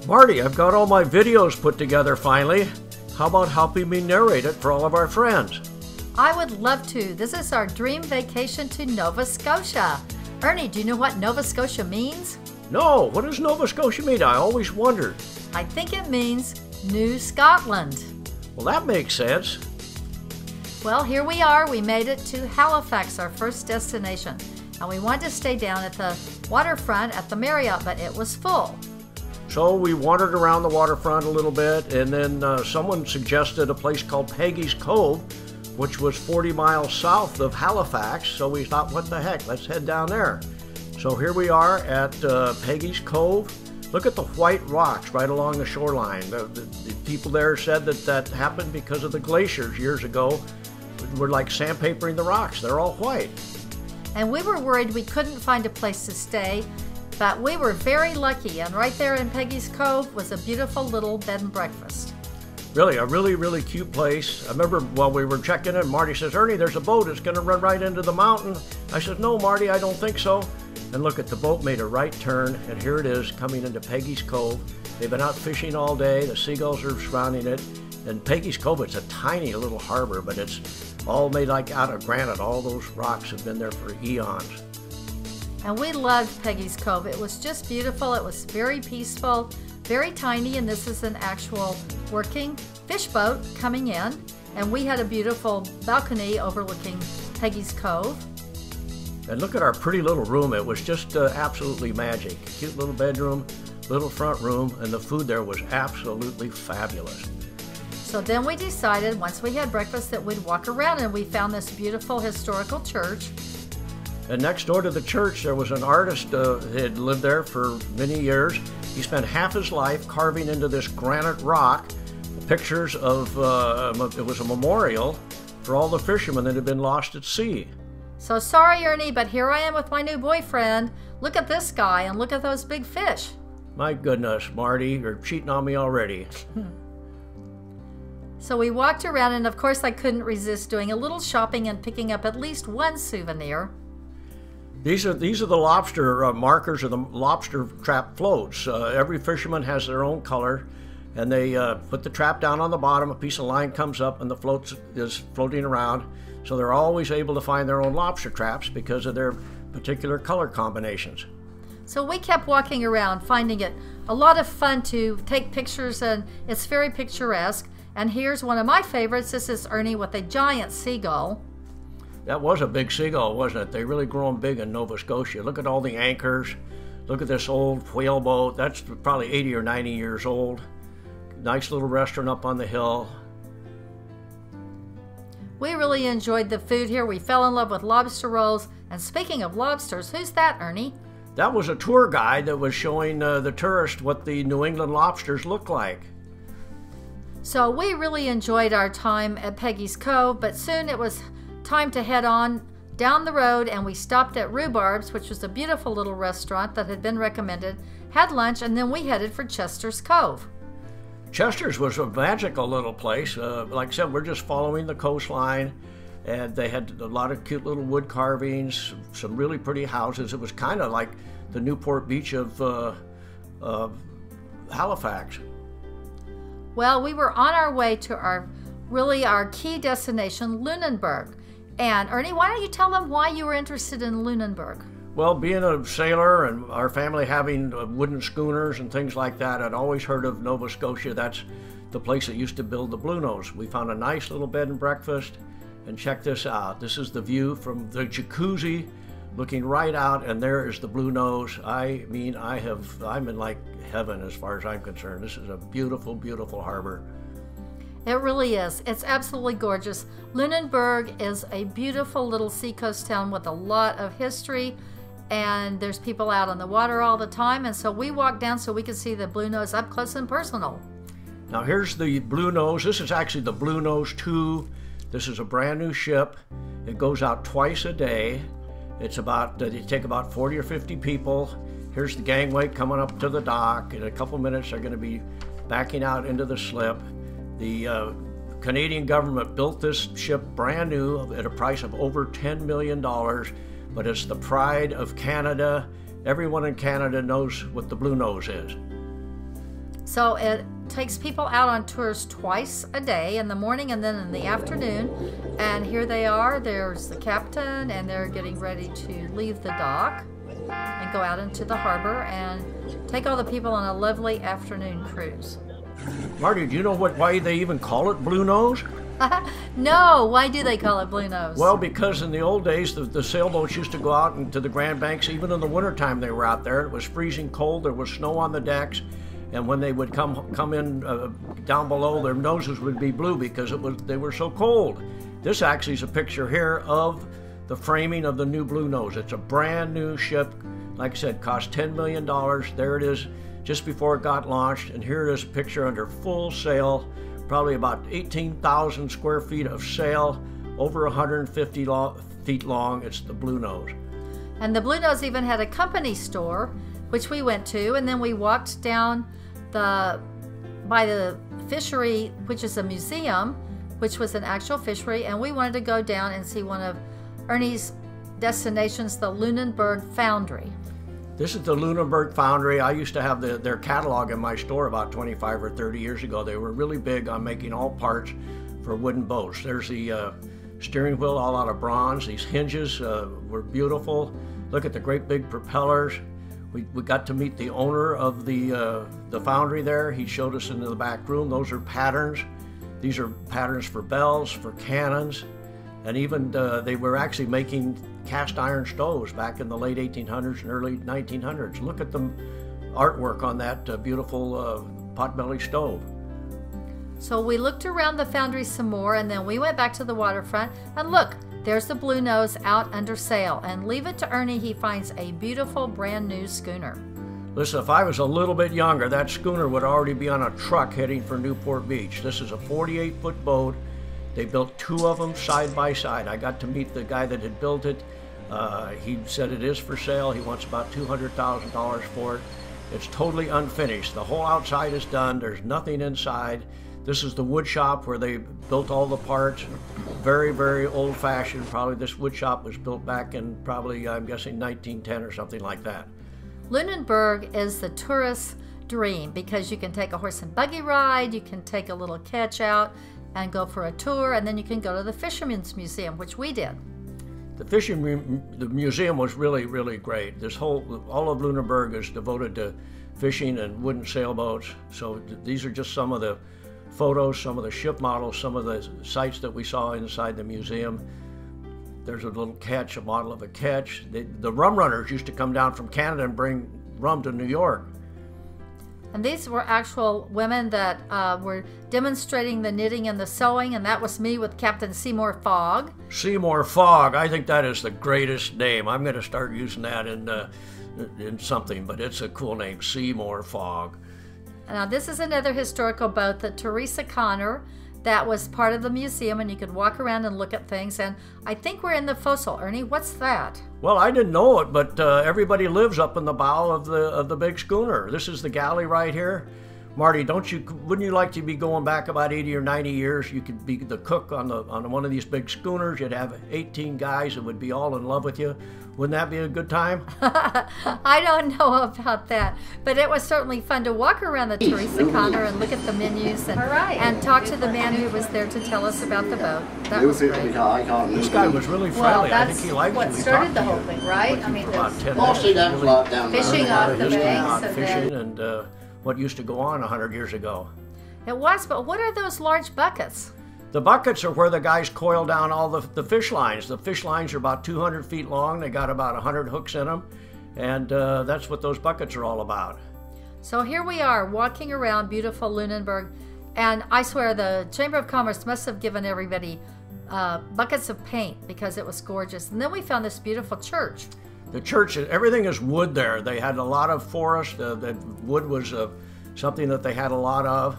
Marty, I've got all my videos put together finally. How about helping me narrate it for all of our friends? I would love to. This is our dream vacation to Nova Scotia. Ernie, do you know what Nova Scotia means? No, what does Nova Scotia mean? I always wondered. I think it means New Scotland. Well, that makes sense. Well, here we are. We made it to Halifax, our first destination. And we wanted to stay down at the waterfront at the Marriott, but it was full. So we wandered around the waterfront a little bit, and then someone suggested a place called Peggy's Cove, which was 40 miles south of Halifax. So we thought, what the heck, let's head down there. So here we are at Peggy's Cove. Look at the white rocks right along the shoreline. The people there said that happened because of the glaciers years ago. We're like sandpapering the rocks. They're all white. And we were worried we couldn't find a place to stay, but we were very lucky. And right there in Peggy's Cove was a beautiful little bed and breakfast. Really, a really cute place. I remember while we were checking in, Marty says, Ernie, there's a boat. It's going to run right into the mountain. I said, no, Marty, I don't think so. And look, at the boat made a right turn, and here it is coming into Peggy's Cove. They've been out fishing all day. The seagulls are surrounding it. And Peggy's Cove, it's a tiny little harbor, but it's all made like out of granite. All those rocks have been there for eons. And we loved Peggy's Cove. It was just beautiful. It was very peaceful, very tiny, and this is an actual working fish boat coming in. And we had a beautiful balcony overlooking Peggy's Cove. And look at our pretty little room. It was just absolutely magic. Cute little bedroom, little front room, and the food there was absolutely fabulous. So then we decided, once we had breakfast, that we'd walk around, and we found this beautiful historical church. And next door to the church, there was an artist who had lived there for many years. He spent half his life carving into this granite rock pictures of, it was a memorial for all the fishermen that had been lost at sea. So sorry, Ernie, but here I am with my new boyfriend. Look at this guy and look at those big fish. My goodness, Marty, you're cheating on me already. So we walked around, and of course I couldn't resist doing a little shopping and picking up at least one souvenir. These are the lobster markers of the lobster trap floats. Every fisherman has their own color, and they put the trap down on the bottom. A piece of line comes up, and the float is floating around. So they're always able to find their own lobster traps because of their particular color combinations. So we kept walking around, finding it a lot of fun to take pictures, and it's very picturesque. And here's one of my favorites. This is Ernie with a giant seagull. That was a big seagull, wasn't it? They really grown big in Nova Scotia. Look at all the anchors. Look at this old whale boat. That's probably 80 or 90 years old. Nice little restaurant up on the hill. We really enjoyed the food here. We fell in love with lobster rolls. And speaking of lobsters, who's that, Ernie? That was a tour guide that was showing the tourists what the New England lobsters look like. So we really enjoyed our time at Peggy's Cove, but soon it was time to head on down the road, and we stopped at Rhubarb's, which was a beautiful little restaurant that had been recommended, had lunch, and then we headed for Chester's Cove. Chester's was a magical little place. Like I said, we're just following the coastline, and they had a lot of cute little wood carvings, some really pretty houses. It was kind of like the Newport Beach of Halifax. Well, we were on our way to our key destination, Lunenburg. And Ernie, why don't you tell them why you were interested in Lunenburg? Well, being a sailor and our family having wooden schooners and things like that, I'd always heard of Nova Scotia. That's the place that used to build the Bluenose. We found a nice little bed and breakfast, and check this out. This is the view from the jacuzzi, looking right out, and there is the Bluenose. I mean, I'm in like heaven as far as I'm concerned. This is a beautiful, beautiful harbor. It really is. It's absolutely gorgeous. Lunenburg is a beautiful little seacoast town with a lot of history, and there's people out on the water all the time, and so we walked down so we could see the Bluenose up close and personal. Now here's the Bluenose. This is actually the Bluenose 2. This is a brand new ship. It goes out twice a day. It's about, they take about 40 or 50 people. Here's the gangway coming up to the dock. In a couple minutes they're going to be backing out into the slip. The Canadian government built this ship brand new at a price of over $10 million, but it's the pride of Canada. Everyone in Canada knows what the Bluenose is. So it takes people out on tours twice a day, in the morning and then in the afternoon. And here they are. There's the captain, and they're getting ready to leave the dock and go out into the harbor and take all the people on a lovely afternoon cruise. Marty, do you know why they even call it Bluenose? No, why do they call it Bluenose? Well, because in the old days, the sailboats used to go out into the Grand Banks. Even in the wintertime they were out there. It was freezing cold. There was snow on the decks. And when they would come in down below, their noses would be blue because they were so cold. This actually is a picture here of the framing of the new Bluenose. It's a brand new ship. Like I said, cost $10 million. There it is just before it got launched. And here it is a picture under full sail, probably about 18,000 square feet of sail, over 150 feet long. It's the Bluenose. And the Bluenose even had a company store, which we went to, and then we walked down by the fishery, which is a museum, which was an actual fishery, and we wanted to go down and see one of Ernie's destinations, the Lunenburg Foundry. This is the Lunenburg Foundry. I used to have their catalog in my store about 25 or 30 years ago. They were really big on making all parts for wooden boats. There's the steering wheel all out of bronze. These hinges were beautiful. Look at the great big propellers. We got to meet the owner of the foundry there. He showed us into the back room. Those are patterns. These are patterns for bells, for cannons, and even they were actually making cast iron stoves back in the late 1800s and early 1900s. Look at the artwork on that beautiful potbelly stove. So we looked around the foundry some more, and then we went back to the waterfront, and look, there's the Bluenose out under sail. And leave it to Ernie, he finds a beautiful brand new schooner. Listen, if I was a little bit younger, that schooner would already be on a truck heading for Newport Beach. This is a 48-foot boat. They built two of them side by side. I got to meet the guy that had built it. He said it is for sale. He wants about $200,000 for it. It's totally unfinished. The whole outside is done. There's nothing inside. This is the wood shop where they built all the parts. Very, very old-fashioned. Probably this wood shop was built back in probably, I'm guessing, 1910 or something like that. Lunenburg is the tourist's dream because you can take a horse and buggy ride, you can take a little ketch out and go for a tour, and then you can go to the Fisherman's Museum, which we did. The museum was really, really great. All of Lunenburg is devoted to fishing and wooden sailboats. So these are just some of the photos, some of the ship models, some of the sites that we saw inside the museum. There's a little ketch, a model of a ketch. The rum runners used to come down from Canada and bring rum to New York. And these were actual women that were demonstrating the knitting and the sewing, and that was me with Captain Seymour Fogg. Seymour Fogg, I think that is the greatest name. I'm going to start using that in something, but it's a cool name, Seymour Fogg. Now this is another historical boat, the Teresa Connor, that was part of the museum, and you could walk around and look at things. And I think we're in the forecastle. Ernie, what's that? Well, I didn't know it, but everybody lives up in the bow of the big schooner. This is the galley right here. Marty, wouldn't you like to be going back about 80 or 90 years? You could be the cook on one of these big schooners. You'd have 18 guys that would be all in love with you. Wouldn't that be a good time? I don't know about that, but it was certainly fun to walk around the Teresa Connor and look at the menus and talk to the man who was there to tell us about the boat. That was great. This guy was really friendly. I think he liked you. Well, that's what started the whole thing, right? I mean, fishing off the banks, fishing and what used to go on 100 years ago. It was, but what are those large buckets? The buckets are where the guys coil down all the fish lines. The fish lines are about 200 feet long. They got about 100 hooks in them, and that's what those buckets are all about. So here we are walking around beautiful Lunenburg, and I swear the Chamber of Commerce must have given everybody buckets of paint because it was gorgeous. And then we found this beautiful church. The church, everything is wood there. They had a lot of forest. The wood was something that they had a lot of.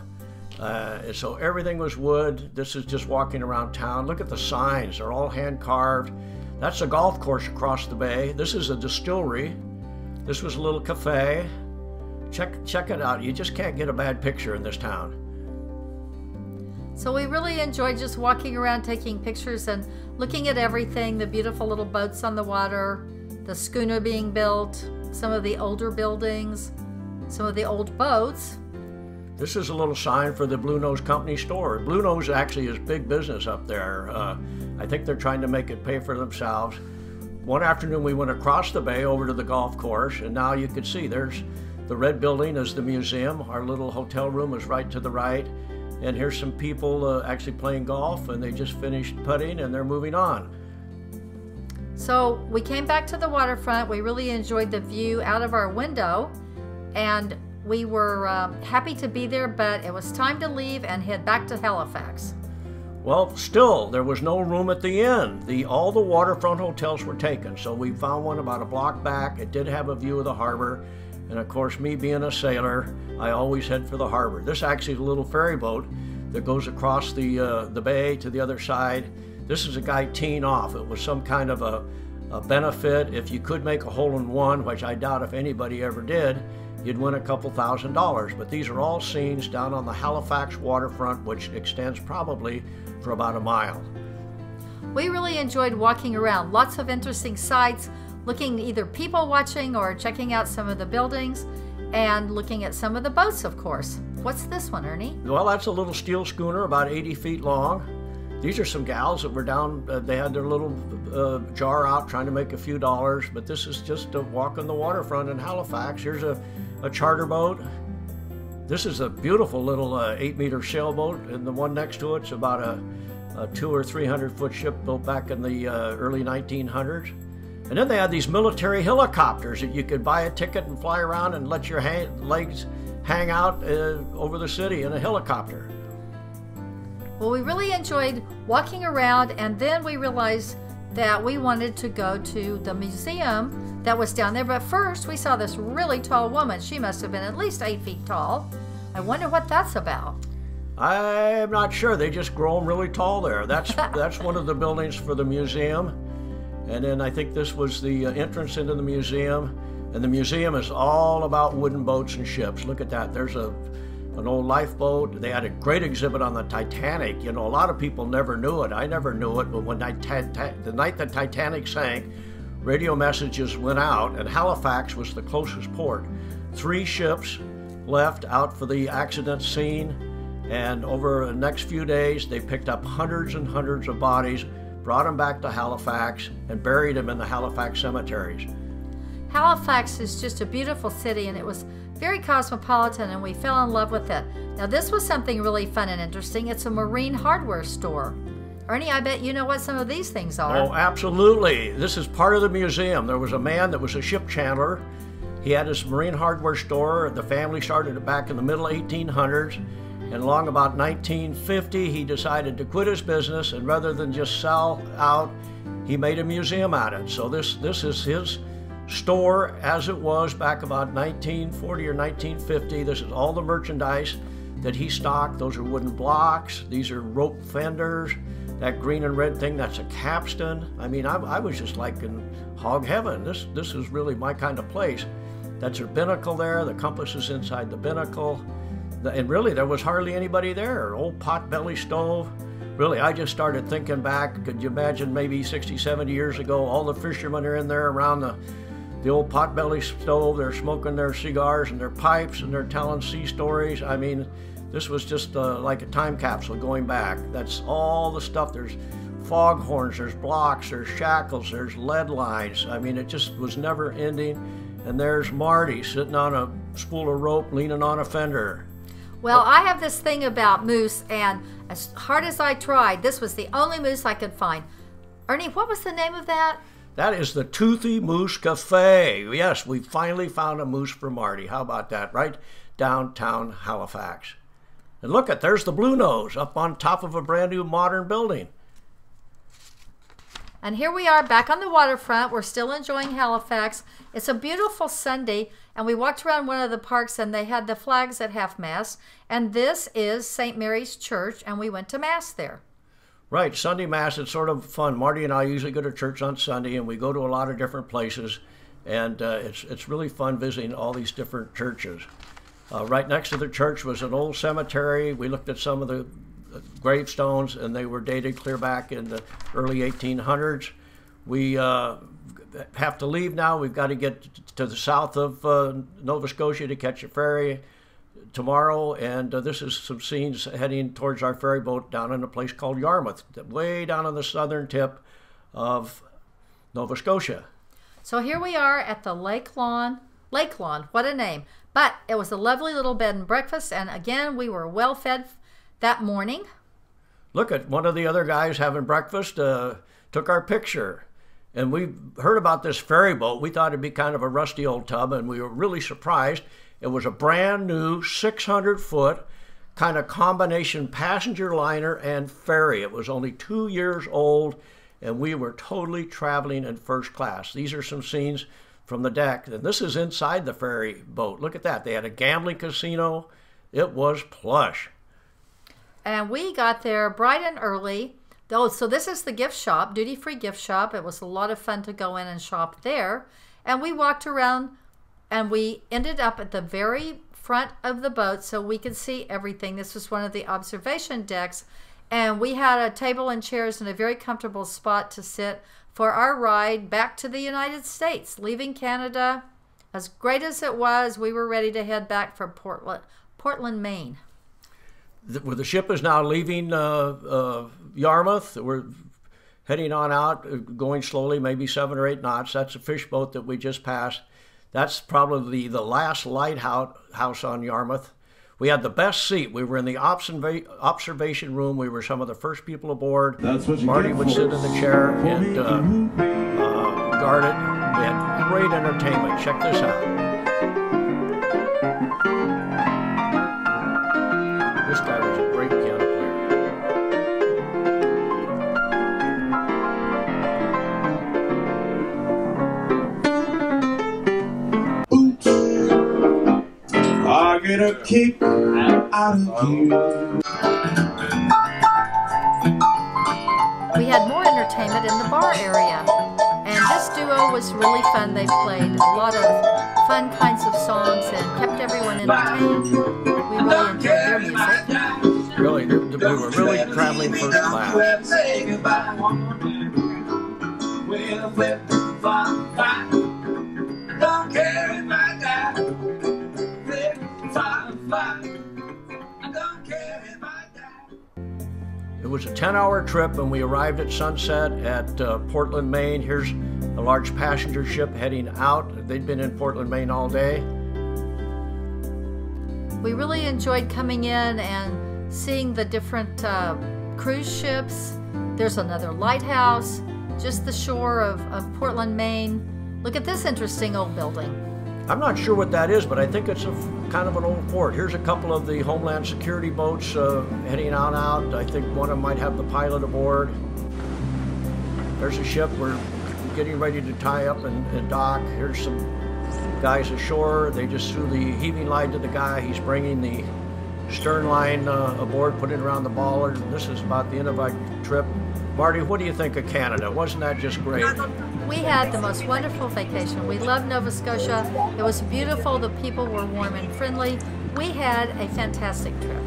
So everything was wood. This is just walking around town. Look at the signs. They're all hand carved. That's a golf course across the bay. This is a distillery. This was a little cafe. Check it out. You just can't get a bad picture in this town. So we really enjoyed just walking around, taking pictures and looking at everything, the beautiful little boats on the water, the schooner being built, some of the older buildings, some of the old boats. This is a little sign for the Bluenose company store. Bluenose actually is big business up there. I think they're trying to make it pay for themselves. One afternoon we went across the bay over to the golf course, and now you can see there's the red building is the museum. Our little hotel room is right to the right. And here's some people actually playing golf, and they just finished putting and they're moving on. So we came back to the waterfront. We really enjoyed the view out of our window, and we were happy to be there, but it was time to leave and head back to Halifax. Well, still, there was no room at the inn. All the waterfront hotels were taken, so we found one about a block back. It did have a view of the harbor, and of course, me being a sailor, I always head for the harbor. This actually is a little ferry boat that goes across the bay to the other side. This is a guy teeing off. It was some kind of a benefit. If you could make a hole-in-one, which I doubt if anybody ever did, you'd win a couple $1,000s. But these are all scenes down on the Halifax waterfront, which extends probably for about a mile. We really enjoyed walking around. Lots of interesting sights, looking either people watching or checking out some of the buildings, and looking at some of the boats, of course. What's this one, Ernie? Well, that's a little steel schooner about 80 feet long. These are some gals that were down, they had their little jar out trying to make a few dollars, but this is just a walk on the waterfront in Halifax. Here's a charter boat. This is a beautiful little 8-meter sailboat, and the one next to it's about a 200 or 300 foot ship built back in the early 1900s. And then they had these military helicopters that you could buy a ticket and fly around and let your legs hang out over the city in a helicopter. Well, we really enjoyed walking around, and then we realized that we wanted to go to the museum that was down there. But first, we saw this really tall woman. She must have been at least 8 feet tall. I wonder what that's about. I'm not sure. They just grow them really tall there. That's one of the buildings for the museum. And then I think this was the entrance into the museum. And the museum is all about wooden boats and ships. Look at that. There's an old lifeboat. They had a great exhibit on the Titanic. You know, a lot of people never knew it. I never knew it, but when the night the Titanic sank, radio messages went out, and Halifax was the closest port. 3 ships left out for the accident scene, and over the next few days, they picked up hundreds and hundreds of bodies, brought them back to Halifax, and buried them in the Halifax cemeteries. Halifax is just a beautiful city, and it was very cosmopolitan, and we fell in love with it. Now, this was something really fun and interesting. It's a marine hardware store. Ernie, I bet you know what some of these things are. Oh, absolutely. This is part of the museum. There was a man that was a ship chandler. He had his marine hardware store. The family started it back in the middle 1800s. And along about 1950, he decided to quit his business, and rather than just sell out, he made a museum out of it. So this is his store as it was back about 1940 or 1950. This is all the merchandise that he stocked. Those are wooden blocks. These are rope fenders. That green and red thing, that's a capstan. I mean, I was just like in hog heaven. This is really my kind of place. That's a binnacle there. The compass is inside the binnacle. And really, there was hardly anybody there. Old potbelly stove. Really, I just started thinking back. Could you imagine maybe 60, 70 years ago, all the fishermen are in there around the old potbelly stove. They're smoking their cigars and their pipes, and they're telling sea stories. I mean, this was just like a time capsule going back. That's all the stuff. There's foghorns, there's blocks, there's shackles, there's lead lines. I mean, it just was never ending. And there's Marty sitting on a spool of rope, leaning on a fender. Well, I have this thing about moose, and as hard as I tried, this was the only moose I could find. Ernie, what was the name of that? That is the Toothy Moose Cafe. Yes, we finally found a moose for Marty. How about that? Right downtown Halifax. And look there's the Bluenose up on top of a brand new modern building. And here we are back on the waterfront. We're still enjoying Halifax. It's a beautiful Sunday, and we walked around one of the parks, and they had the flags at half-mast. And this is St. Mary's Church, and we went to Mass there. Right, Sunday Mass, it's sort of fun. Marty and I usually go to church on Sunday, and we go to a lot of different places, and it's really fun visiting all these different churches. Right next to the church was an old cemetery. We looked at some of the gravestones, and they were dated clear back in the early 1800s. We have to leave now. We've got to get to the south of Nova Scotia to catch a ferry tomorrow, and this is some scenes heading towards our ferry boat down in a place called Yarmouth, way down on the southern tip of Nova Scotia. So here we are at the Lake Lawn, what a name. But it was a lovely little bed and breakfast, and again, we were well fed that morning. Look at one of the other guys having breakfast, took our picture. And we heard about this ferry boat. We thought it'd be kind of a rusty old tub, and we were really surprised. It was a brand new 600-foot kind of combination passenger liner and ferry. It was only 2 years old, and we were totally traveling in first class. These are some scenes from the deck. And this is inside the ferry boat. Look at that. They had a gambling casino. It was plush. And we got there bright and early. Oh, so this is the gift shop, duty-free gift shop. It was a lot of fun to go in and shop there. And we walked around, and we ended up at the very front of the boat so we could see everything. This was one of the observation decks. And we had a table and chairs and a very comfortable spot to sit for our ride back to the United States, leaving Canada. As great as it was, we were ready to head back for Portland, Maine. The ship is now leaving Yarmouth. We're heading on out, going slowly, maybe 7 or 8 knots. That's a fish boat that we just passed. That's probably the last lighthouse on Yarmouth. We had the best seat. We were in the observation room. We were some of the first people aboard. Marty would sit in the chair and guard it. We had great entertainment. Check this out. This guy was a great piano player. Oops, I get a kick out of you. We had more entertainment in the bar area, and this duo was really fun. They played a lot of fun kinds of songs and kept everyone entertained. We really enjoyed their music. Really, we were really traveling first class. It was a 10-hour trip, and we arrived at sunset at Portland, Maine. Here's a large passenger ship heading out. They'd been in Portland, Maine all day. We really enjoyed coming in and seeing the different cruise ships. There's another lighthouse, just the shore of Portland, Maine. Look at this interesting old building. I'm not sure what that is, but I think it's kind of an old fort. Here's a couple of the Homeland Security boats heading out. I think one of them might have the pilot aboard. There's a ship. We're getting ready to tie up and dock. Here's some guys ashore. They just threw the heaving line to the guy. He's bringing the stern line aboard, putting it around the bollard. This is about the end of our trip. Marty, what do you think of Canada? Wasn't that just great? We had the most wonderful vacation. We loved Nova Scotia. It was beautiful. The people were warm and friendly. We had a fantastic trip.